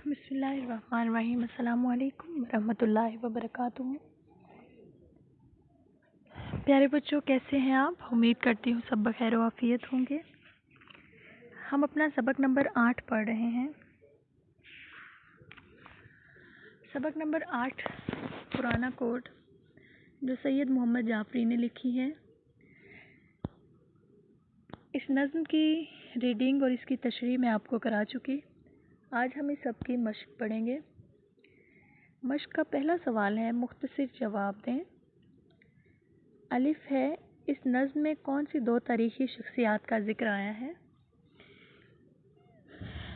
بسم اللہ الرحمن الرحیم۔ السلام علیکم ورحمۃ اللہ وبرکاتہ۔ پیارے بچوں، کیسے ہیں آپ؟ امید کرتی ہوں سب بخیر و عافیت ہوں گے۔ ہم اپنا سبق نمبر 8 پڑھ رہے ہیں۔ سبق نمبر 8 پرانا کوٹ جو سید محمد جعفری نے لکھی ہے۔ اس نظم کی ریڈنگ اور اس کی تشریح میں آپ کو کرا چکی۔ آج ہم اس سب کی مشق پڑھیں گے۔ مشق کا پہلا سوال ہے، مختصر جواب دیں۔ الف ہے، اس نظم میں کون سی دو تاریخی شخصیات کا ذکر آیا ہے؟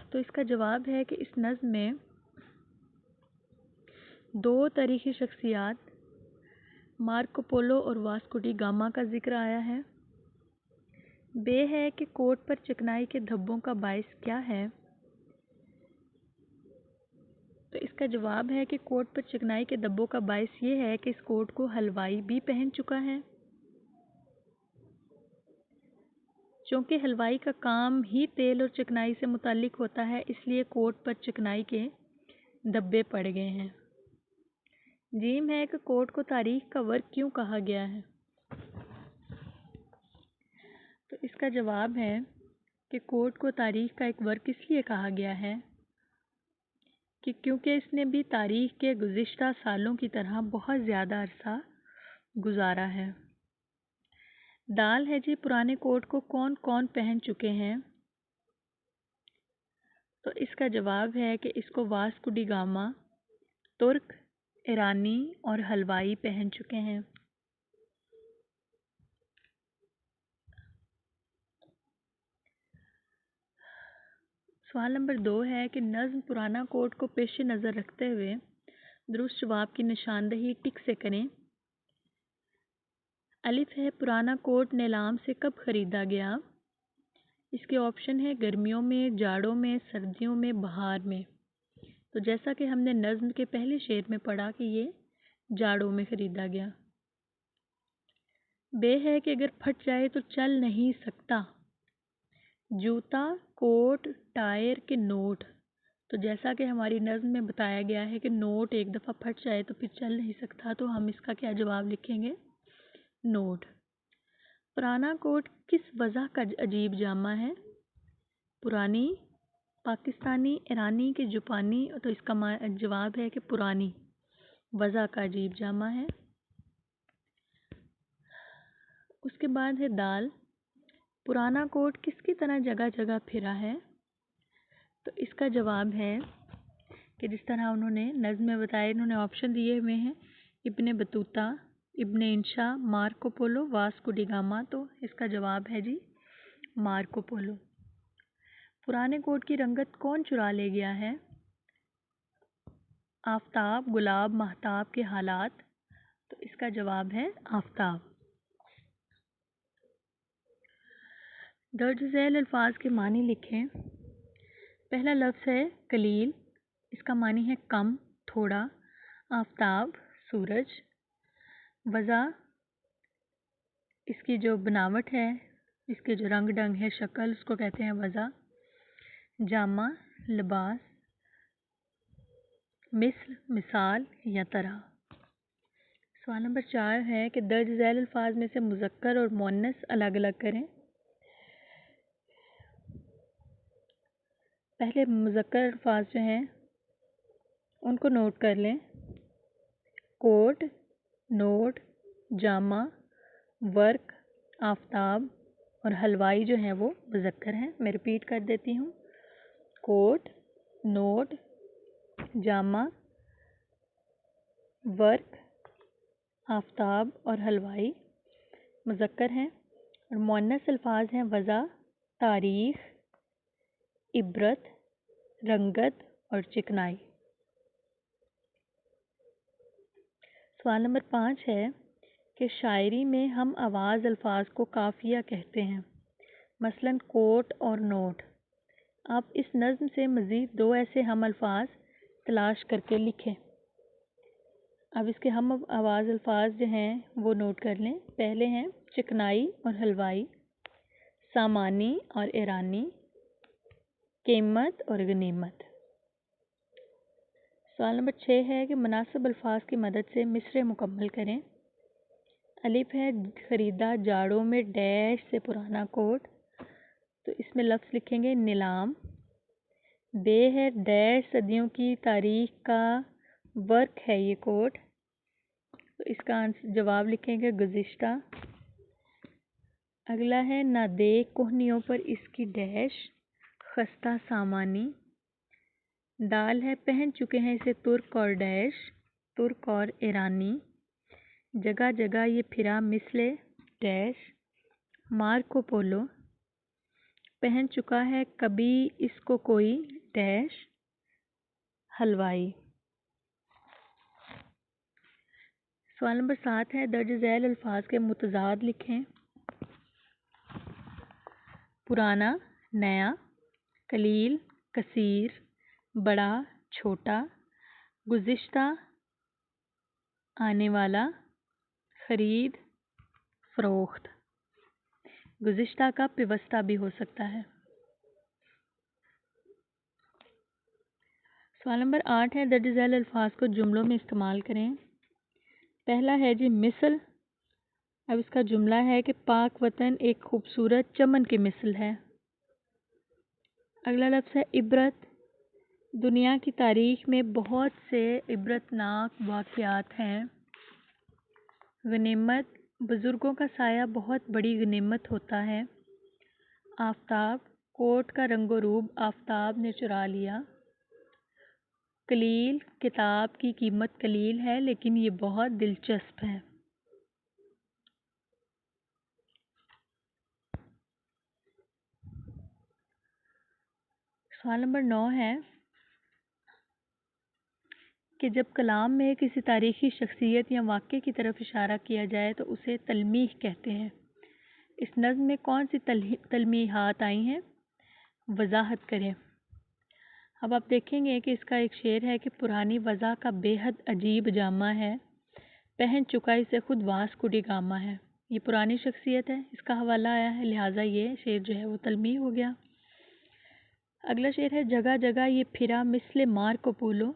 تو اس کا جواب ہے کہ اس نظم میں دو تاریخی شخصیات مارکو پولو اور واسکو ڈی گاما کا ذکر آیا ہے۔ بے ہے کہ کوٹ پر چکنائی کے دھبوں کا باعث کیا ہے؟ تو اس کا جواب ہے کہ کوٹ پر چکنائی کے دھبوں کا باعث یہ ہے کہ اس کوٹ کو حلوائی بھی پہن چکا ہے۔ چونکہ حلوائی کا کام ہی تیل اور چکنائی سے متعلق ہوتا ہے، اس لیے کوٹ پر چکنائی کے دھبے پڑ گئے ہیں۔ جیم ہے کہ کوٹ کو تاریخ کا ورق کیوں کہا گیا ہے؟ تو اس کا جواب ہے کہ کوٹ کو تاریخ کا ایک ورق اس لیے کہا گیا ہے کہ کیونکہ اس نے بھی تاریخ کے گزشتہ سالوں کی طرح بہت زیادہ عرصہ گزارا ہے۔ دال ہے جی، پرانے کوٹ کو کون کون پہن چکے ہیں؟ تو اس کا جواب ہے کہ اس کو واسکو ڈی گاما، ترک، ایرانی اور حلوائی پہن چکے ہیں۔ سوال نمبر 2 ہے کہ نظم پرانا کوٹ کو پیش نظر رکھتے ہوئے درست جواب کی نشاندہی ٹک سے کریں۔ الف ہے، پرانا کوٹ نیلام سے کب خریدا گیا؟ اس کے آپشن ہے گرمیوں میں، جاڑوں میں، سردیوں میں، بہار میں۔ تو جیسا کہ ہم نے نظم کے پہلے شعر میں پڑھا کہ یہ جاڑوں میں خریدا گیا۔ بے ہے کہ اگر پھٹ جائے تو چل نہیں سکتا، جوتا، کوٹ، ٹائر کے نوٹ۔ تو جیسا کہ ہماری نظم میں بتایا گیا ہے کہ نوٹ ایک دفعہ پھٹ جائے تو پھر چل نہیں سکتا، تو ہم اس کا کیا جواب لکھیں گے؟ نوٹ۔ پرانا کوٹ کس وضع کا عجیب جامہ ہے؟ پرانی، پاکستانی، ایرانی کے جاپانی۔ تو اس کا جواب ہے کہ پرانی وضع کا عجیب جامہ ہے۔ اس کے بعد ہے دال، پرانا کوٹ کس کی طرح جگہ جگہ پھرا ہے؟ تو اس کا جواب ہے کہ جس طرح انہوں نے نظم میں بتایا، انہوں نے آپشن دیے ہوئے ہیں ابن Battuta, Ibn Insha, Marco Polo, Vasco da Gama. تو اس کا جواب ہے جی مارکو پولو۔ پرانے کوٹ کی رنگت کون چرا لے گیا ہے؟ آفتاب، گلاب، ماہتاب کے حالات۔ تو اس کا جواب ہے آفتاب۔ درج ذیل الفاظ کے معنی لکھیں۔ پہلا لفظ ہے قلیل، اس کا معنی ہے کم، تھوڑا۔ آفتاب، سورج۔ وضع، اس کی جو بناوٹ ہے، اس کے جو رنگ ڈنگ ہے، شکل، اس کو کہتے ہیں وضع۔ جامہ، لباس۔ مثل، مثال یا طرح۔ سوال نمبر 4 ہے کہ درج ذیل الفاظ میں سے مذکر اور مؤنث الگ الگ کریں۔ پہلے مذکر الفاظ جو ہیں ان کو نوٹ کر لیں۔ کوٹ، نوٹ، جامہ، ورق، آفتاب اور حلوائی جو ہیں وہ مذکر ہیں۔ میں ریپیٹ کر دیتی ہوں۔ کوٹ، نوٹ، جامہ، ورق، آفتاب اور حلوائی مذکر ہیں، اور مؤنث الفاظ ہیں وضع، تاریخ، عبرت، رنگت اور چکنائی۔ سوال نمبر 5 ہے کہ شاعری میں ہم آواز الفاظ کو قافیہ کہتے ہیں، مثلاً کوٹ اور نوٹ۔ آپ اس نظم سے مزید 2 ایسے ہم الفاظ تلاش کر کے لکھیں۔ اب اس کے ہم آواز الفاظ جو ہیں وہ نوٹ کر لیں۔ پہلے ہیں چکنائی اور حلوائی، سامانی اور ایرانی، قیمت اور غنیمت۔ سوال نمبر 6 ہے کہ مناسب الفاظ کی مدد سے مصرع مکمل کریں۔ الف ہے خریدا جاڑوں میں ڈیش سے پرانا کوٹ، تو اس میں لفظ لکھیں گے نیلام۔ بے ہے ڈیش صدیوں کی تاریخ کا ورک ہے یہ کوٹ، تو اس کا جواب لکھیں گے گزشتہ۔ اگلا ہے نہ دیکھ کوہنیوں پر اس کی ڈیش خستہ سامانی۔ دال ہے پہن چکے ہیں اسے ترک اور ڈیش ترک اور ایرانی۔ جگہ جگہ یہ پھرا مثل ڈیش مارکو پولو۔ پہن چکا ہے کبھی اس کو کوئی ڈیش حلوائی۔ سوال نمبر 7 ہے درج ذیل الفاظ کے متضاد لکھیں۔ پرانا، نیا، قلیل، کثیر، بڑا، چھوٹا، گزشتہ، آنے والا، خرید، فروخت۔ گزشتہ کا پیوستہ بھی ہو سکتا ہے۔ سوال نمبر 8 ہے درج ذیل الفاظ کو جملوں میں استعمال کریں۔ پہلا ہے جی مثل۔ اب اس کا جملہ ہے کہ پاک وطن ایک خوبصورت چمن کی مثل ہے۔ اگلا لفظ ہے عبرت۔ دنیا کی تاریخ میں بہت سے عبرتناک واقعات ہیں۔ غنیمت، بزرگوں کا سایہ بہت بڑی غنیمت ہوتا ہے۔ آفتاب، کوٹ کا رنگ و روب آفتاب نے چرا لیا۔ قلیل، کتاب کی قیمت قلیل ہے لیکن یہ بہت دلچسپ ہے۔ سوال نمبر 9 ہے کہ جب کلام میں کسی تاریخی شخصیت یا واقعے کی طرف اشارہ کیا جائے تو اسے تلمیح کہتے ہیں۔ اس نظم میں کون سی تلمیحات آئی ہیں؟ وضاحت کریں۔ اب آپ دیکھیں گے کہ اس کا ایک شعر ہے کہ پرانی وضع کا بے حد عجیب جامہ ہے، پہن چکا اسے خود واسکو ڈی گاما ہے۔ یہ پرانی شخصیت ہے، اس کا حوالہ آیا ہے، لہٰذا یہ شعر جو ہے وہ تلمیح ہو گیا۔ اگلا شعر ہے جگہ جگہ یہ پھرا مثل مارکو پولو۔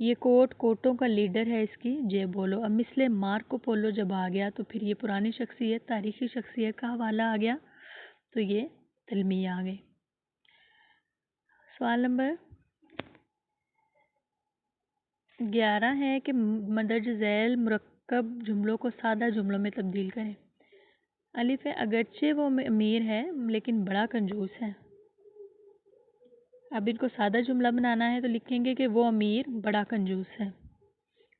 یہ کوٹ کوٹوں کا لیڈر ہے اس کی، جے بولو۔ اب مثل مارکو پولو جب آ گیا تو پھر یہ پرانی شخصیت، تاریخی شخصیت کا حوالہ آ گیا، تو یہ تلمیح آ گئی۔ سوال نمبر 11 ہے کہ مندرجہ ذیل مرکب جملوں کو سادہ جملوں میں تبدیل کریں۔ الف ہے اگرچہ وہ امیر ہے لیکن بڑا کنجوس ہے۔ اب ان کو سادہ جملہ بنانا ہے تو لکھیں گے کہ وہ امیر بڑا کنجوس ہے۔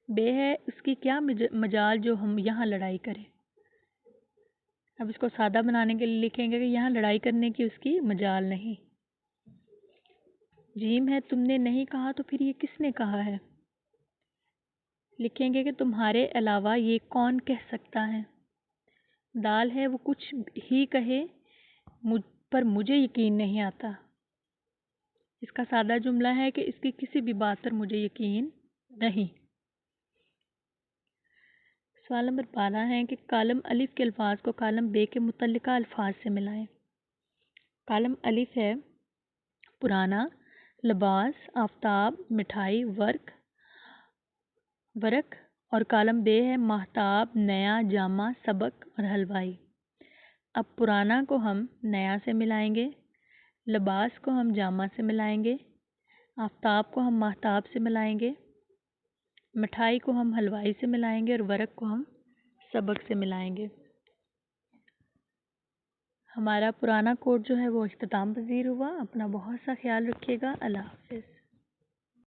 بے ہے اس کی کیا مجال جو ہم یہاں لڑائی کریں۔ اب اس کو سادہ بنانے کے لیے لکھیں گے کہ یہاں لڑائی کرنے کی اس کی مجال نہیں۔ جیم ہے تم نے نہیں کہا تو پھر یہ کس نے کہا ہے۔ لکھیں گے کہ تمہارے علاوہ یہ کون کہہ سکتا ہے۔ دال ہے وہ کچھ ہی کہے پر مجھے یقین نہیں آتا۔ اس کا سادہ جملہ ہے کہ اس کی کسی بھی بات پر مجھے یقین نہیں۔ سوال نمبر 12 ہے کہ کالم الف کے الفاظ کو کالم بے کے متعلقہ الفاظ سے ملائیں۔ کالم الف ہے پرانا، لباس، آفتاب، مٹھائی، ورق، اور کالم بے ہے ماہتاب، نیا، جامہ، سبق اور حلوائی۔ اب پرانا کو ہم نیا سے ملائیں گے، لباس کو ہم جامہ سے ملائیں گے، آفتاب کو ہم ماہتاب سے ملائیں گے، مٹھائی کو ہم حلوائی سے ملائیں گے اور ورق کو ہم سبق سے ملائیں گے۔ ہمارا پرانا کوٹ جو ہے وہ اختتام پذیر ہوا۔ اپنا بہت سا خیال رکھیے گا۔ اللہ حافظ۔